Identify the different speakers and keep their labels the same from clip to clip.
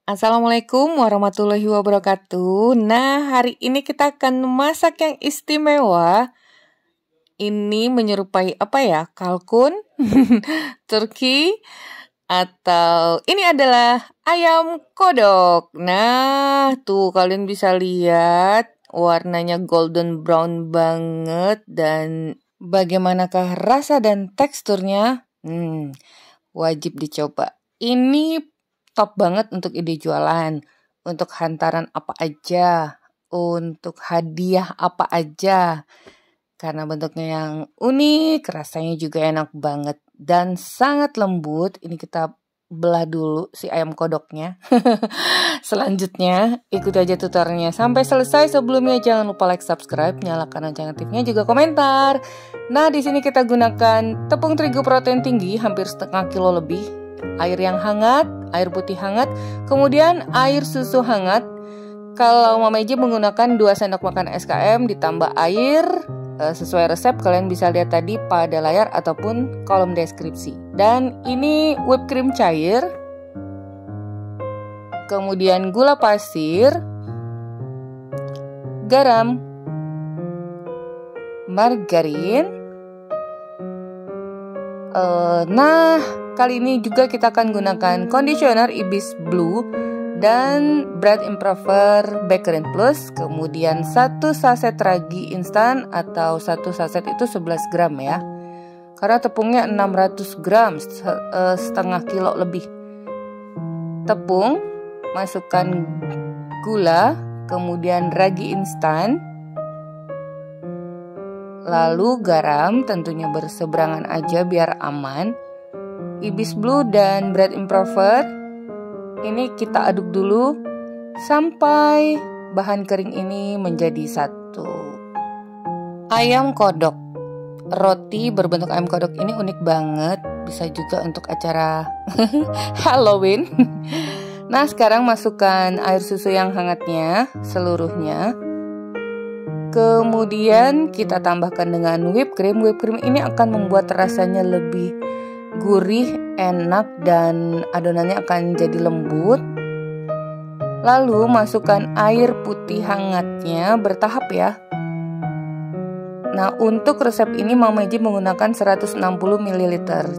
Speaker 1: Assalamualaikum warahmatullahi wabarakatuh. Nah, hari ini kita akan masak yang istimewa. Ini menyerupai apa ya? Kalkun, turki, atau ini adalah ayam kodok. Nah, tuh kalian bisa lihat warnanya golden brown banget dan bagaimanakah rasa dan teksturnya? Wajib dicoba. Ini top banget untuk ide jualan, untuk hantaran apa aja, untuk hadiah apa aja. Karena bentuknya yang unik, rasanya juga enak banget dan sangat lembut. Ini kita belah dulu si ayam kodoknya. Selanjutnya, ikuti aja tutorialnya sampai selesai. Sebelumnya jangan lupa like, subscribe, nyalakan lonceng aktifnya, juga komentar. Nah, di sini kita gunakan tepung terigu protein tinggi hampir setengah kilo lebih, air yang hangat, air putih hangat, kemudian air susu hangat. Kalau Mama Eji menggunakan 2 sendok makan SKM ditambah air, sesuai resep kalian bisa lihat tadi pada layar ataupun kolom deskripsi. Dan ini whipped cream cair, kemudian gula pasir, garam, margarin. Nah, kali ini juga kita akan gunakan conditioner Ibis Blue dan bread improver Bakerin Plus, kemudian 1 saset ragi instan atau 1 saset itu 11 gram ya. Karena tepungnya 600 gram, setengah kilo lebih. Tepung, masukkan gula, kemudian ragi instan, lalu garam, tentunya berseberangan aja biar aman. Ibis Blue dan bread improver ini kita aduk dulu sampai bahan kering ini menjadi satu. Ayam kodok, roti berbentuk ayam kodok ini unik banget, bisa juga untuk acara Halloween. Nah, sekarang masukkan air susu yang hangatnya seluruhnya. Kemudian kita tambahkan dengan whipped cream. Whipped cream ini akan membuat rasanya lebih gurih, enak, dan adonannya akan jadi lembut. Lalu masukkan air putih hangatnya bertahap ya. Nah, untuk resep ini Mama Eji menggunakan 160 ml.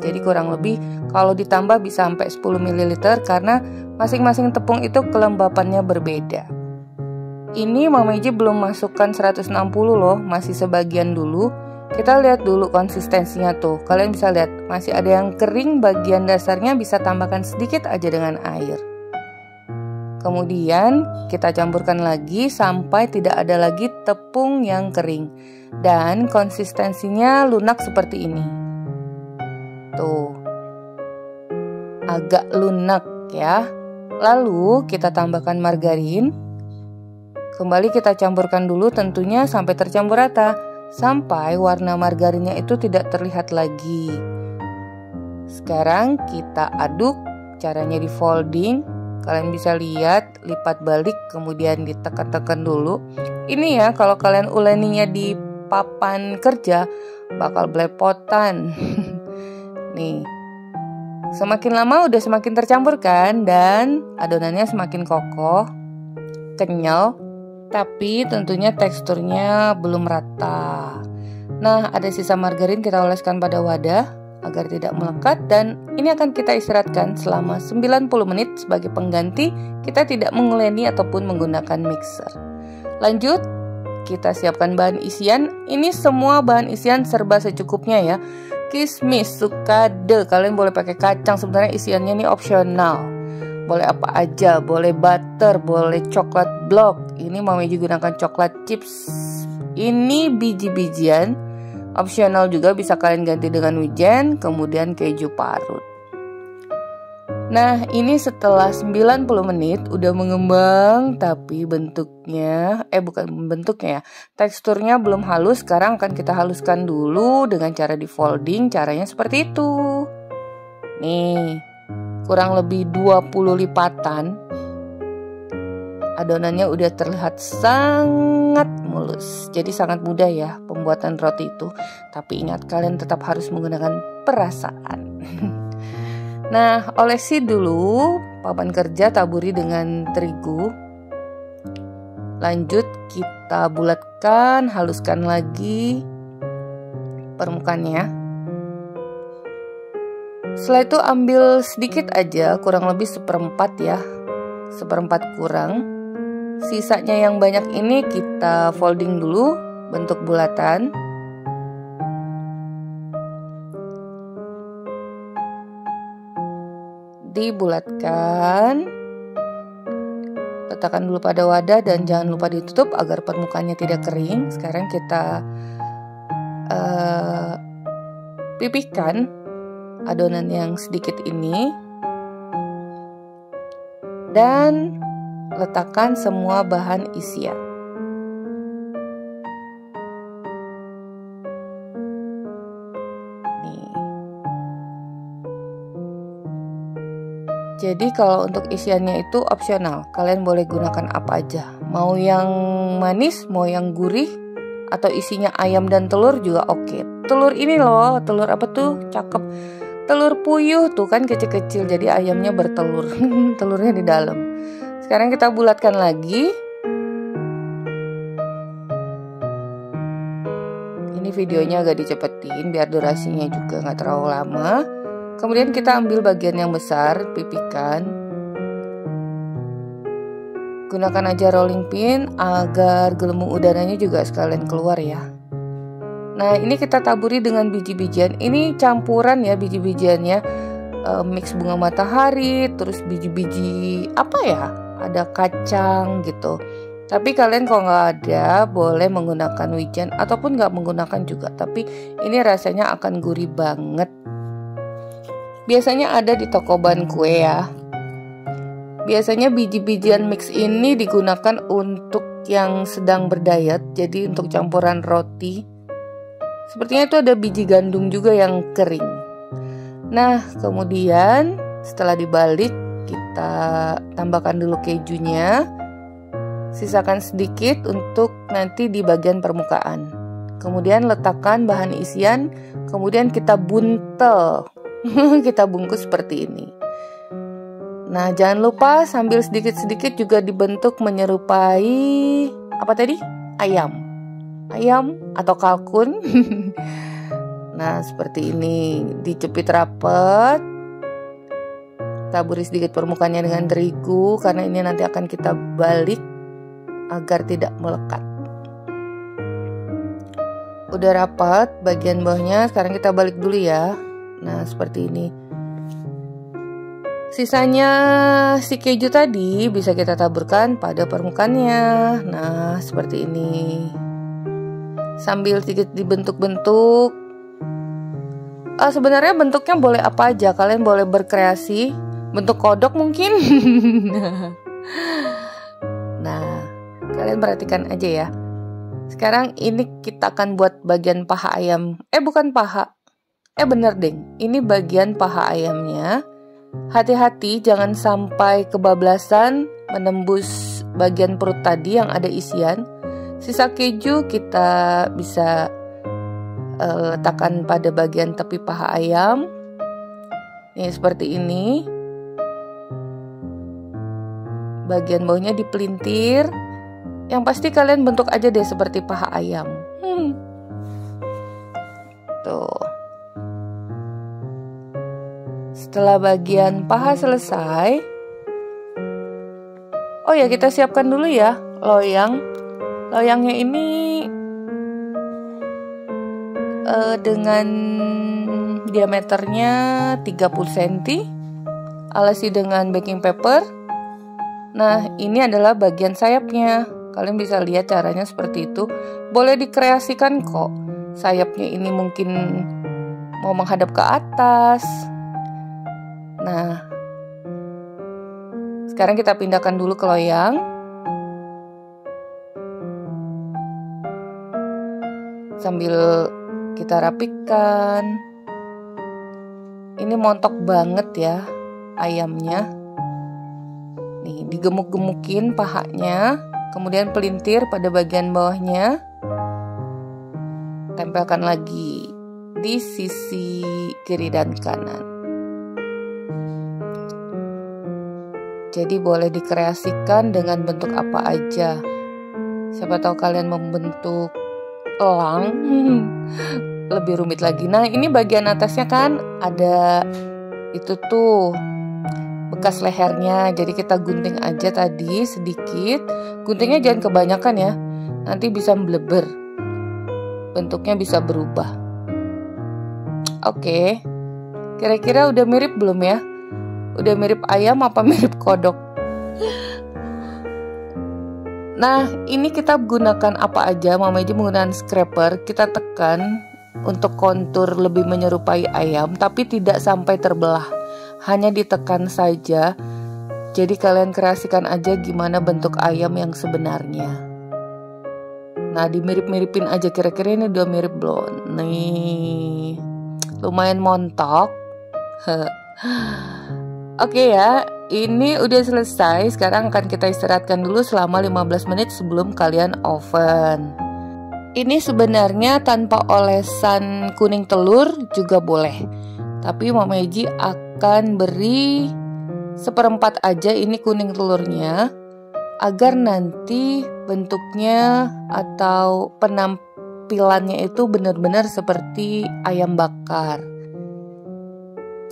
Speaker 1: Jadi kurang lebih kalau ditambah bisa sampai 10 ml karena masing-masing tepung itu kelembapannya berbeda. Ini Mama Eji belum masukkan 160 loh, masih sebagian dulu. Kita lihat dulu konsistensinya tuh. Kalian bisa lihat masih ada yang kering bagian dasarnya, bisa tambahkan sedikit aja dengan air. Kemudian kita campurkan lagi sampai tidak ada lagi tepung yang kering. Dan konsistensinya lunak seperti ini. Tuh. Agak lunak ya. Lalu kita tambahkan margarin. Kembali kita campurkan dulu tentunya sampai tercampur rata, sampai warna margarinnya itu tidak terlihat lagi. Sekarang kita aduk, caranya di folding. Kalian bisa lihat, lipat balik kemudian ditekan-tekan dulu. Ini ya, kalau kalian uleninya di papan kerja bakal belepotan. Nih, semakin lama udah semakin tercampur kan, dan adonannya semakin kokoh, kenyal. Tapi tentunya teksturnya belum rata. Nah, ada sisa margarin, kita oleskan pada wadah agar tidak melekat. Dan ini akan kita istirahatkan selama 90 menit sebagai pengganti kita tidak menguleni ataupun menggunakan mixer. Lanjut, kita siapkan bahan isian. Ini semua bahan isian serba secukupnya ya. Kismis, sukade, kalian boleh pakai kacang, sebenarnya isiannya ini opsional. Boleh apa aja, boleh butter, boleh coklat block. Ini Mama Eji gunakan coklat chips. Ini biji-bijian, opsional juga, bisa kalian ganti dengan wijen, kemudian keju parut. Nah, ini setelah 90 menit udah mengembang, tapi bentuknya, bukan bentuknya ya, teksturnya belum halus. Sekarang akan kita haluskan dulu dengan cara di folding. Caranya seperti itu. Nih, kurang lebih 20 lipatan. Adonannya udah terlihat sangat mulus. Jadi sangat mudah ya pembuatan roti itu. Tapi ingat, kalian tetap harus menggunakan perasaan. Nah, olesi dulu papan kerja, taburi dengan terigu. Lanjut kita bulatkan, haluskan lagi permukaannya. Setelah itu ambil sedikit aja, kurang lebih 1/4 ya, 1/4 kurang. Sisanya yang banyak ini kita folding dulu bentuk bulatan. Dibulatkan, letakkan dulu pada wadah dan jangan lupa ditutup agar permukaannya tidak kering. Sekarang kita pipihkan adonan yang sedikit ini dan letakkan semua bahan isian. Jadi kalau untuk isiannya itu opsional, kalian boleh gunakan apa aja. Mau yang manis, mau yang gurih, atau isinya ayam dan telur juga oke. Telur ini loh, telur apa tuh? Cakep. Telur puyuh tuh kan kecil-kecil, jadi ayamnya bertelur. Telurnya di dalam. Sekarang kita bulatkan lagi. Ini videonya agak dicepetin biar durasinya juga nggak terlalu lama. Kemudian kita ambil bagian yang besar, pipihkan. Gunakan aja rolling pin agar gelembung udaranya juga sekalian keluar ya. Nah, ini kita taburi dengan biji-bijian. Ini campuran ya biji-bijiannya, mix bunga matahari, terus biji-biji apa ya? Ada kacang gitu. Tapi kalian kalau nggak ada, boleh menggunakan wijen ataupun nggak menggunakan juga. Tapi ini rasanya akan gurih banget. Biasanya ada di toko bahan kue ya. Biasanya biji-bijian mix ini digunakan untuk yang sedang berdiet, jadi untuk campuran roti. Sepertinya itu ada biji gandum juga yang kering. Nah, kemudian setelah dibalik, kita tambahkan dulu kejunya. Sisakan sedikit untuk nanti di bagian permukaan. Kemudian letakkan bahan isian, kemudian kita buntel. Kita bungkus seperti ini. Nah, jangan lupa sambil sedikit-sedikit juga dibentuk menyerupai apa tadi? Ayam atau kalkun. Nah, seperti ini. Dijepit rapat. Taburi sedikit permukaannya dengan terigu karena ini nanti akan kita balik agar tidak melekat. Udah rapat bagian bawahnya, sekarang kita balik dulu ya. Nah, seperti ini. Sisanya si keju tadi bisa kita taburkan pada permukaannya. Nah, seperti ini. Sambil sedikit dibentuk-bentuk. Sebenarnya bentuknya boleh apa aja. Kalian boleh berkreasi. Bentuk kodok mungkin. Nah, kalian perhatikan aja ya. Sekarang ini kita akan buat bagian paha ayam. Bukan paha. Bener deh, ini bagian paha ayamnya. Hati-hati jangan sampai kebablasan menembus bagian perut tadi yang ada isian. Sisa keju kita bisa letakkan pada bagian tepi paha ayam. Nih seperti ini. Bagian bawahnya dipelintir. Yang pasti kalian bentuk aja deh seperti paha ayam. Tuh. Setelah bagian paha selesai, oh ya kita siapkan dulu ya loyang. Loyangnya ini dengan diameternya 30 cm, alasi dengan baking paper. Nah, ini adalah bagian sayapnya. Kalian bisa lihat caranya seperti itu. Boleh dikreasikan kok. Sayapnya ini mungkin mau menghadap ke atas. Nah, sekarang kita pindahkan dulu ke loyang. Sambil kita rapikan. Ini montok banget ya ayamnya. Nih, digemuk-gemukin pahanya, kemudian pelintir pada bagian bawahnya. Tempelkan lagi di sisi kiri dan kanan. Jadi boleh dikreasikan dengan bentuk apa aja. Siapa tahu kalian membentuk elang, lebih rumit lagi. Nah, ini bagian atasnya kan ada itu tuh bekas lehernya. Jadi kita gunting aja tadi sedikit. Guntingnya jangan kebanyakan ya. Nanti bisa mbleber. Bentuknya bisa berubah. Oke. Kira-kira udah mirip belum ya? Udah mirip ayam apa mirip kodok? Nah, ini kita gunakan apa aja? Mama Eji menggunakan scraper. Kita tekan untuk kontur lebih menyerupai ayam, tapi tidak sampai terbelah. Hanya ditekan saja. Jadi kalian kreasikan aja gimana bentuk ayam yang sebenarnya. Nah, dimirip-miripin aja, kira-kira ini udah mirip belum? Nih, lumayan montok. Oke ya, ini udah selesai. Sekarang akan kita istirahatkan dulu selama 15 menit sebelum kalian oven. Ini sebenarnya tanpa olesan kuning telur juga boleh. Tapi Mama Eji akan beri 1/4 aja ini kuning telurnya, agar nanti bentuknya atau penampilannya itu benar-benar seperti ayam bakar.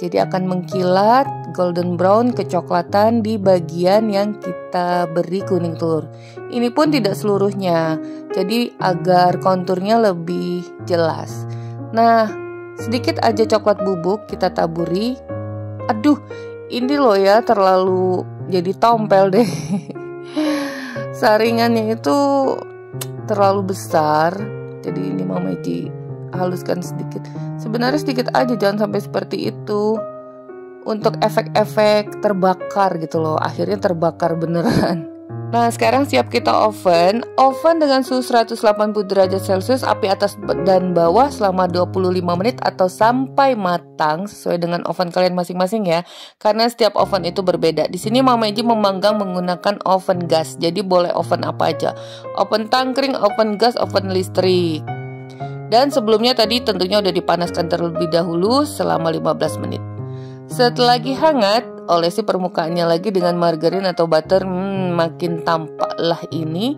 Speaker 1: Jadi akan mengkilat golden brown kecoklatan di bagian yang kita beri kuning telur. Ini pun tidak seluruhnya, jadi agar konturnya lebih jelas. Nah, sedikit aja coklat bubuk kita taburi. Aduh, ini loh ya terlalu jadi tompel deh. Saringannya itu terlalu besar. Jadi ini Mama Eji haluskan sedikit. Sebenarnya sedikit aja, jangan sampai seperti itu. Untuk efek-efek terbakar gitu loh. Akhirnya terbakar beneran. Nah, sekarang siap kita oven. Oven dengan suhu 180 derajat Celcius, api atas dan bawah selama 25 menit atau sampai matang sesuai dengan oven kalian masing-masing ya. Karena setiap oven itu berbeda. Di sini Mama Eji memanggang menggunakan oven gas. Jadi boleh oven apa aja. Oven tangkring, oven gas, oven listrik. Dan sebelumnya tadi tentunya udah dipanaskan terlebih dahulu selama 15 menit. Setelah lagi hangat, olesi permukaannya lagi dengan margarin atau butter. Makin tampaklah ini.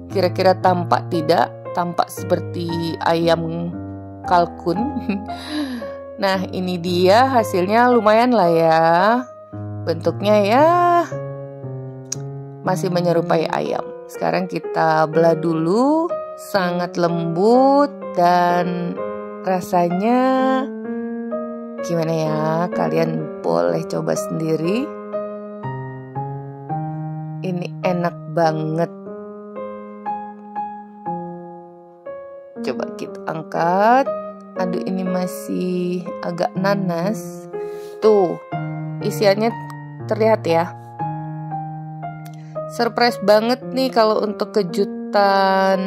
Speaker 1: Kira-kira tampak tidak? Tampak seperti ayam kalkun. Nah, ini dia hasilnya, lumayan lah ya. Bentuknya ya masih menyerupai ayam. Sekarang kita belah dulu. Sangat lembut dan rasanya gimana ya? Kalian boleh coba sendiri. Ini enak banget. Coba kita angkat. Aduh, ini masih agak nanas. Tuh, isiannya terlihat ya. Surprise banget nih kalau untuk kejutan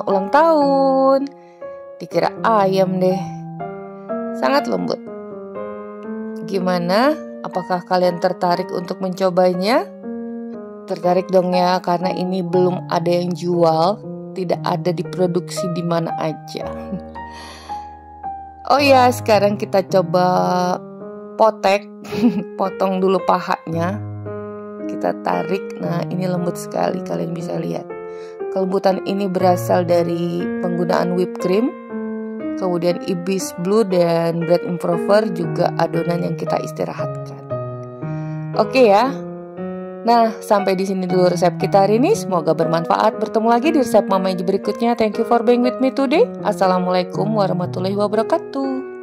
Speaker 1: ulang tahun. Dikira ayam deh. Sangat lembut. Gimana? Apakah kalian tertarik untuk mencobanya? Tertarik dong ya, karena ini belum ada yang jual, tidak ada diproduksi di mana aja. Oh ya, sekarang kita coba potek. Potong dulu pahanya. Kita tarik. Nah, ini lembut sekali, kalian bisa lihat. Kelembutan ini berasal dari penggunaan whipped cream, kemudian ibis blue dan bread improver, juga adonan yang kita istirahatkan. Oke ya. Nah, sampai di sini dulu resep kita hari ini. Semoga bermanfaat. Bertemu lagi di resep Mama Eji berikutnya. Thank you for being with me today. Assalamualaikum warahmatullahi wabarakatuh.